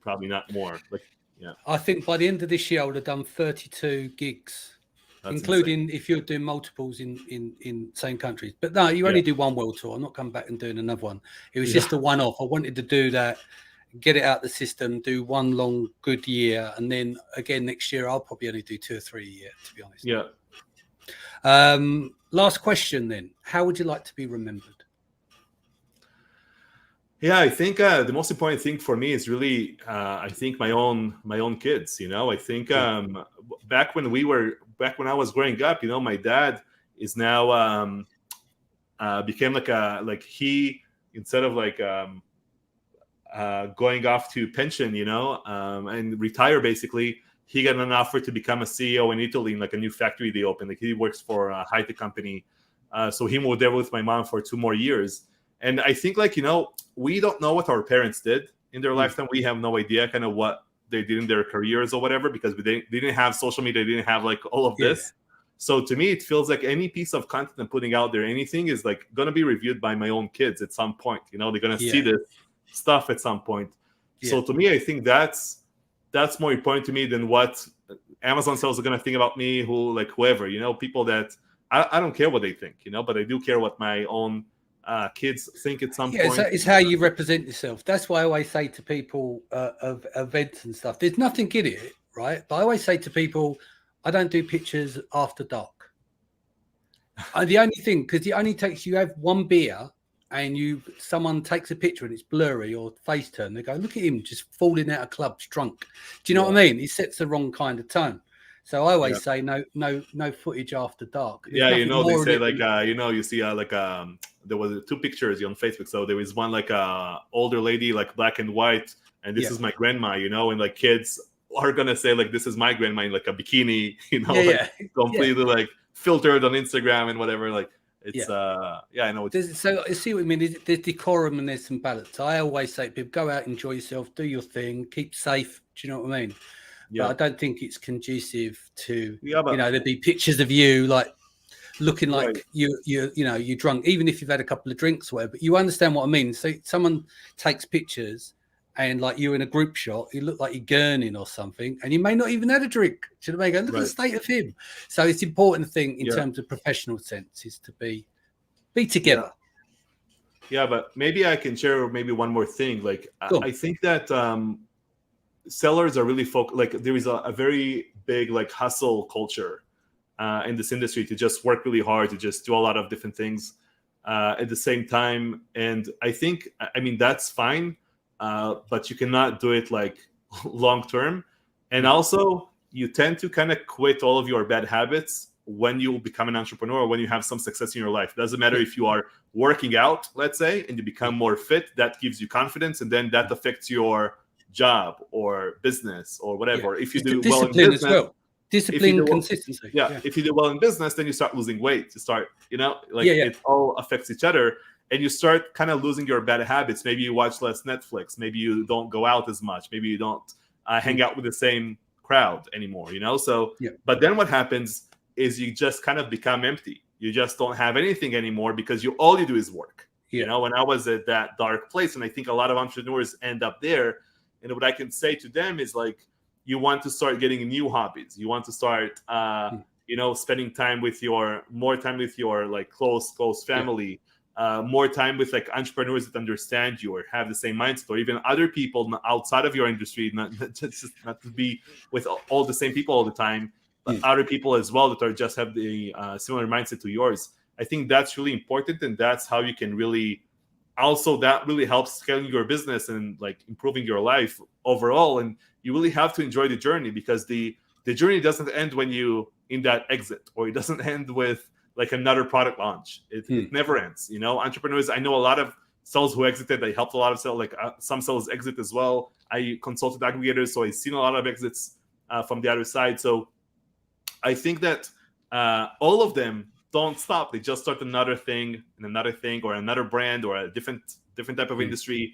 Probably not more. Like, yeah. I think by the end of this year, I would have done 32 gigs. That's including insane. if you're doing multiples in same countries. But no, you only do one world tour. I'm not coming back and doing another one. It was just a one-off. I wanted to do that, get it out the system, do one long good year, and then again next year I'll probably only do 2 or 3 a year, to be honest. Yeah. Last question then. How would you like to be remembered? Yeah, I think the most important thing for me is really, I think my own kids. I think back when I was growing up, my dad is now became he, instead of going off to pension, and retire, basically, he got an offer to become a CEO in Italy in like a new factory they opened. Like, he works for a high-tech company, so he moved there with my mom for 2 more years. And I think, we don't know what our parents did in their lifetime. We have no idea kind of what they did in their careers or whatever, because they didn't have social media, they didn't have like all of this. So to me, it feels like any piece of content I'm putting out there, anything is like going to be reviewed by my own kids at some point. They're going to see this stuff at some point. So to me, I think that's more important to me than what Amazon sellers are going to think about me, whoever, people that I don't care what they think, but I do care what my own kids think at some point. It's how you represent yourself. That's why I always say to people of events and stuff, there's nothing in it, right? But I always say to people, I don't do pictures after dark. The only thing, because it only takes, you have one beer and someone takes a picture and it's blurry or face turn, they go, look at him just falling out of clubs drunk. Do you know what I mean? It sets the wrong kind of tone. So I always say no footage after dark. There's they say you see there was 2 pictures on Facebook. So there was one older lady, like black and white, and this is my grandma, and like kids are gonna say like this is my grandma in like a bikini, completely like filtered on Instagram and whatever. Like it's I know. So I see what you mean. There's decorum and there's some balance. I always say to people, go out, enjoy yourself, do your thing, keep safe. Do you know what I mean? Yeah. But I don't think it's conducive to there'd be pictures of you like looking like you're drunk, even if you've had a couple of drinks or whatever. But you understand what I mean. So someone takes pictures and like you're in a group shot, you look like you're gurning or something, and you may not even had a drink. Do you know what I mean? Look at the state of him. So it's important thing in terms of professional sense is to be together. Yeah, but maybe I can share maybe one more thing. Like I think that sellers are really focused. Like there is a very big like hustle culture in this industry to just work really hard, to just do a lot of different things at the same time. And I think, that's fine, but you cannot do it like long term. And also you tend to kind of quit all of your bad habits when you become an entrepreneur, or when you have some success in your life. It doesn't matter if you are working out, let's say, and you become more fit, that gives you confidence, and then that affects your job or business or whatever. If you do well in business, as well. Discipline, consistency. If you do well in business, then you start losing weight. You start, it all affects each other, and you start kind of losing your bad habits. Maybe you watch less Netflix. Maybe you don't go out as much. Maybe you don't hang out with the same crowd anymore. So, but then what happens is you just kind of become empty. you just don't have anything anymore because all you do is work. Yeah. You know, when I was at that dark place, and I think a lot of entrepreneurs end up there. And what I can say to them is like, you want to start getting new hobbies. You want to start, spending more time with your like close family, more time with like entrepreneurs that understand you or have the same mindset, or even other people outside of your industry, not to be with all the same people all the time, but other people as well that just have the similar mindset to yours. I think that's really important, and that's how you can really that really helps scaling your business and like improving your life overall. And you really have to enjoy the journey, because the journey doesn't end when you in that exit, or it doesn't end with like another product launch. It never ends. You know, entrepreneurs, I know a lot of sellers who exited. I helped a lot of sellers, like some sellers exit as well. I consulted aggregators, so I've seen a lot of exits from the other side. So I think that all of them don't stop. They just start another thing and another thing, or another brand, or a different type of industry.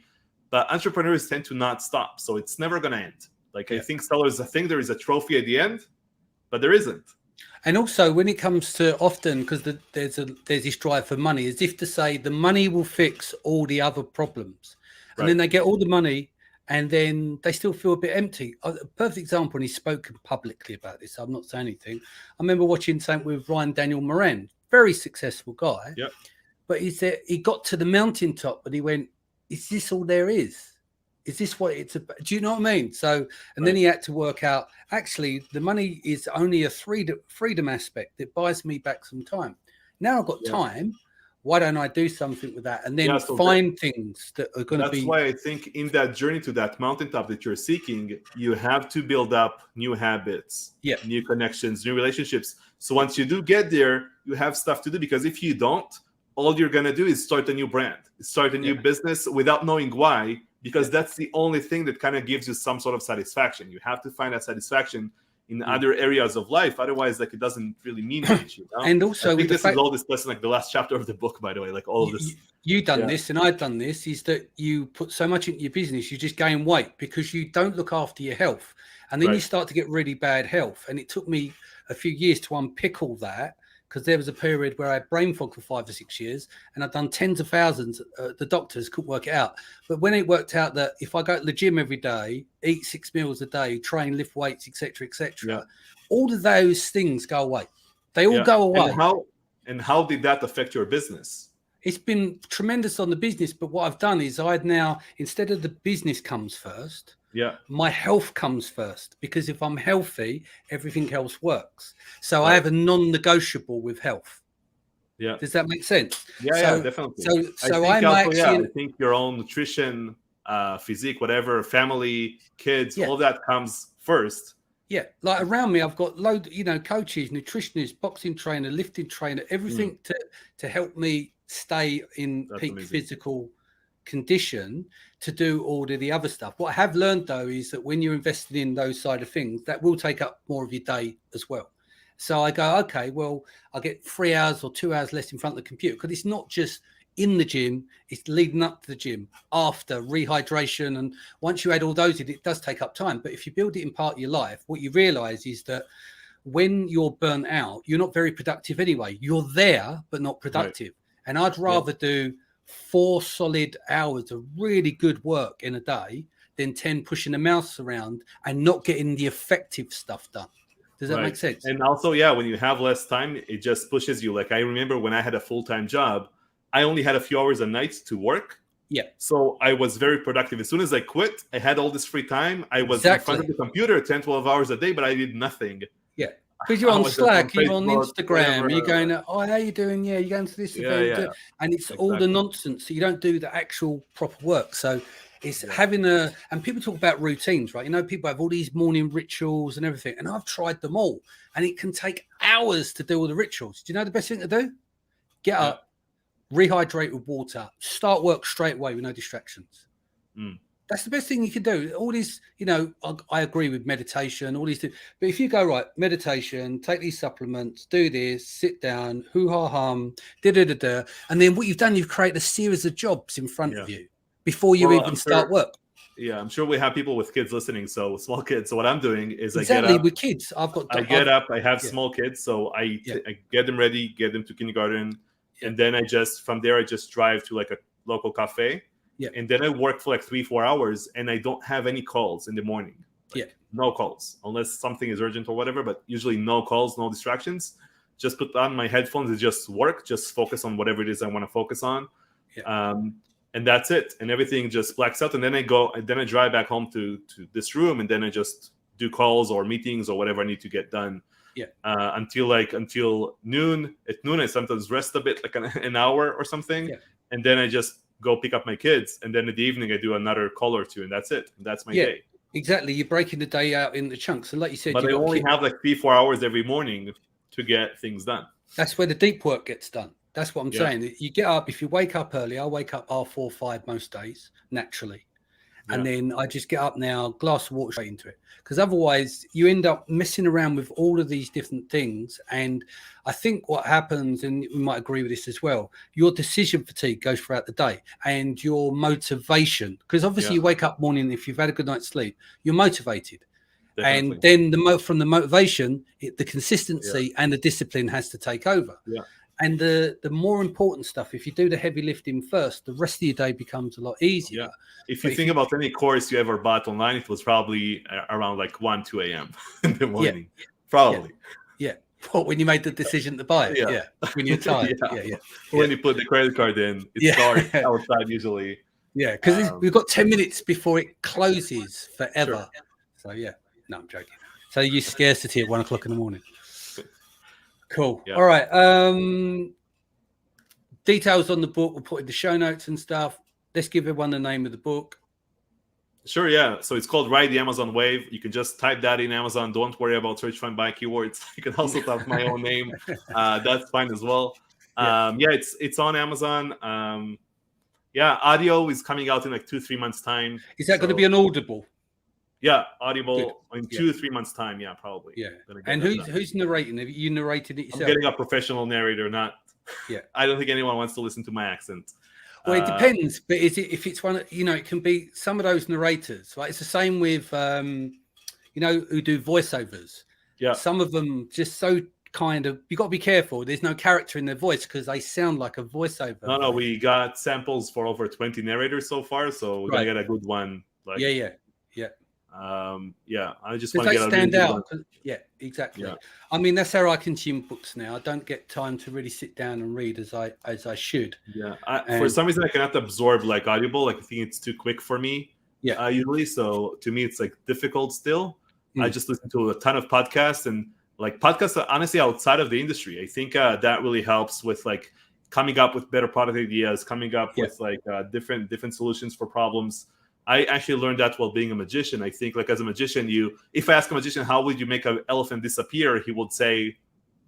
But entrepreneurs tend to not stop, so it's never going to end. Like I think sellers think there is a trophy at the end, but there isn't. And also, when it comes to often, because there's this drive for money, as if to say the money will fix all the other problems, and then they get all the money, and then they still feel a bit empty. A perfect example, and he's spoken publicly about this, so I'm not saying anything. I remember watching something with Ryan Daniel Moran, very successful guy. Yep. But he said he got to the mountaintop, and he went, "Is this all there is? Is this what it's about?" Do you know what I mean? So, and then he had to work out, actually, the money is only a freedom aspect that buys me back some time. Now I've got time. Why don't I do something with that? And then find things that are going to be. That's why I think in that journey to that mountaintop that you're seeking, you have to build up new habits, new connections, new relationships. So once you do get there, you have stuff to do, because if you don't, all you're going to do is start a new brand, start a new business without knowing why, because that's the only thing that kind of gives you some sort of satisfaction. You have to find that satisfaction in other areas of life. Otherwise, like, it doesn't really mean much. You know? And also, I think this is all discussed in like the last chapter of the book, by the way, like all of this. You done this and I've done this, is that you put so much into your business, you just gain weight because you don't look after your health. And then you start to get really bad health. And it took me a few years to unpick all that, because there was a period where I had brain fog for 5 or 6 years, and I'd done tens of thousands. The doctors couldn't work it out. But when it worked out that if I go to the gym every day, eat 6 meals a day, train, lift weights, etc., all of those things go away. They all go away. And how did that affect your business? It's been tremendous on the business. But what I've done is I'd now, instead of the business comes first, my health comes first, because if I'm healthy, everything else works. So I have a non-negotiable with health. Yeah. Does that make sense? Yeah, definitely. So I think your own nutrition, physique, whatever, family, kids, all that comes first. Yeah. Like around me, I've got loads, coaches, nutritionists, boxing trainer, lifting trainer, everything to help me stay in peak physical condition to do all of the other stuff. What I have learned, though, is that when you're invested in those side of things, that will take up more of your day as well. So I go, okay, well, I'll get 3 hours or 2 hours less in front of the computer, because it's not just in the gym, it's leading up to the gym, after rehydration. And once you add all those in, it does take up time. But if you build it in part of your life, what you realize is that when you're burnt out, you're not very productive anyway. You're there, but not productive. And I'd rather do 4 solid hours of really good work in a day than 10 pushing the mouse around and not getting the effective stuff done. Does that make sense? And also, when you have less time, it just pushes you. Like I remember when I had a full-time job, I only had a few hours a night to work. Yeah. So I was very productive. As soon as I quit, I had all this free time. I was in front of the computer 10, 12 hours a day, but I did nothing. Yeah. Because you're on Slack, you're on Instagram, you're going, oh, how you doing? Yeah, you're going to this event. And it's all the nonsense. So you don't do the actual proper work. So it's having and people talk about routines, right? People have all these morning rituals and everything. And I've tried them all. And it can take hours to do all the rituals. Do you know the best thing to do? Get up, rehydrate with water, start work straight away with no distractions. That's the best thing you can do. All these, I agree with meditation, all these things. But if you go, meditation, take these supplements, do this, sit down, hoo-ha-hum, and then what you've done, you've created a series of jobs in front of you before you even start work. Yeah, I'm sure we have people with kids listening, so small kids. So what I'm doing is Exactly, I get up, with kids. I have Yeah. small kids, so I Yeah. I get them ready, get them to kindergarten, Yeah. and then from there I just drive to like a local cafe, Yeah. and then I work for like 3-4 hours, and I don't have any calls in the morning. Like, no calls unless something is urgent or whatever, but usually no calls, no distractions. Just put on my headphones and just work, just focus on whatever it is I want to focus on. And that's it, and everything just blacks out, and then I drive back home to this room, and then I just do calls or meetings or whatever I need to get done until noon. At noon I sometimes rest a bit, like an hour or something, and then I just go pick up my kids, and then in the evening I do another call or two, and that's it. That's my day. Exactly, you're breaking the day out into chunks, and like you said, but I only have like 3-4 hours every morning to get things done. That's where the deep work gets done. That's what I'm saying. You get up, if you wake up early, I wake up 4 or 5 most days, naturally. And then I just get up now, glass of water straight into it. Because otherwise you end up messing around with all of these different things. And I think what happens, and we might agree with this as well, your decision fatigue goes throughout the day, and your motivation, because obviously you wake up morning, if you've had a good night's sleep, you're motivated. Definitely. And then from the motivation, the consistency and the discipline has to take over. And the more important stuff, if you do the heavy lifting first, the rest of your day becomes a lot easier. If you think about any course you ever bought online, it was probably around like 1-2 a.m. in the morning. Probably. What, when you made the decision to buy it? When you're tired. When you put the credit card in, it starts outside usually. Because we've got 10 minutes before it closes forever. So no, I'm joking. So you use scarcity at 1 o'clock in the morning. Cool. All right. Details on the book we'll put in the show notes and stuff. Let's give everyone the name of the book. Sure, yeah. So it's called Ride the Amazon Wave. You can just type that in Amazon. Don't worry about search find by keywords. You can also type my own name. That's fine as well. It's on Amazon. Audio is coming out in like 2-3 months time. Is that going to be an Audible? Yeah, Audible in 2-3 months time. Yeah, probably. And who's narrating? Have you narrated it yourself? I'm getting a professional narrator. Not. I don't think anyone wants to listen to my accent. Well, it depends. But if it's one, it can be some of those narrators. Right? It's the same with, who do voiceovers. Some of them just so kind of. You got to be careful. There's no character in their voice because they sound like a voiceover. No. We got samples for over 20 narrators so far, so we're gonna get a good one. Like, I just want to get stand out. Exactly. I mean, that's how I consume books now. I don't get time to really sit down and read as I should. For some reason I cannot absorb like Audible. Like I think it's too quick for me. Usually, so to me it's like difficult still. I just listen to a ton of podcasts, and like podcasts honestly outside of the industry. I think that really helps with like coming up with better product ideas, coming up with like different solutions for problems. I actually learned that while being a magician. I think, like, as a magician, if I ask a magician, how would you make an elephant disappear? He would say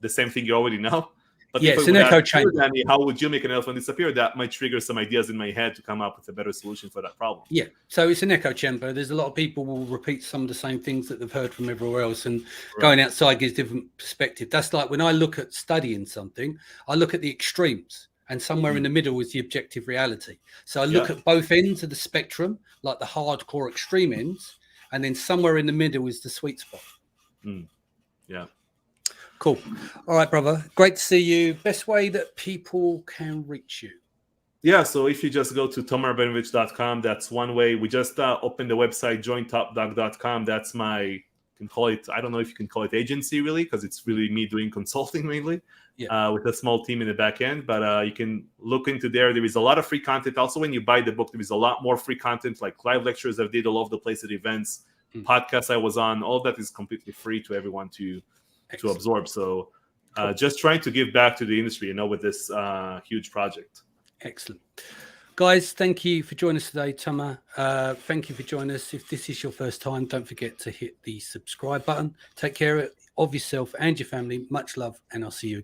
the same thing you already know. But it's an echo chamber. Danny, how would you make an elephant disappear? That might trigger some ideas in my head to come up with a better solution for that problem. So it's an echo chamber. There's a lot of people will repeat some of the same things that they've heard from everywhere else, and going outside gives different perspective. That's like when I look at studying something, I look at the extremes. And somewhere in the middle is the objective reality. So I look at both ends of the spectrum, like the hardcore extreme ends, and then somewhere in the middle is the sweet spot. Cool. All right, brother. Great to see you. Best way that people can reach you. So if you just go to tomarrabinovich.com, that's one way. We just opened the website, jointopdog.com. That's my, I don't know if you can call it agency really, because it's really me doing consulting mainly. With a small team in the back end, but you can look into there. There is a lot of free content. Also, when you buy the book, there is a lot more free content, like live lectures I did all over the place at events, podcasts I was on. All that is completely free to everyone to absorb. So just trying to give back to the industry, with this huge project. Excellent. Guys, thank you for joining us today, Tamar. Thank you for joining us. If this is your first time, don't forget to hit the subscribe button. Take care of yourself and your family. Much love, and I'll see you again.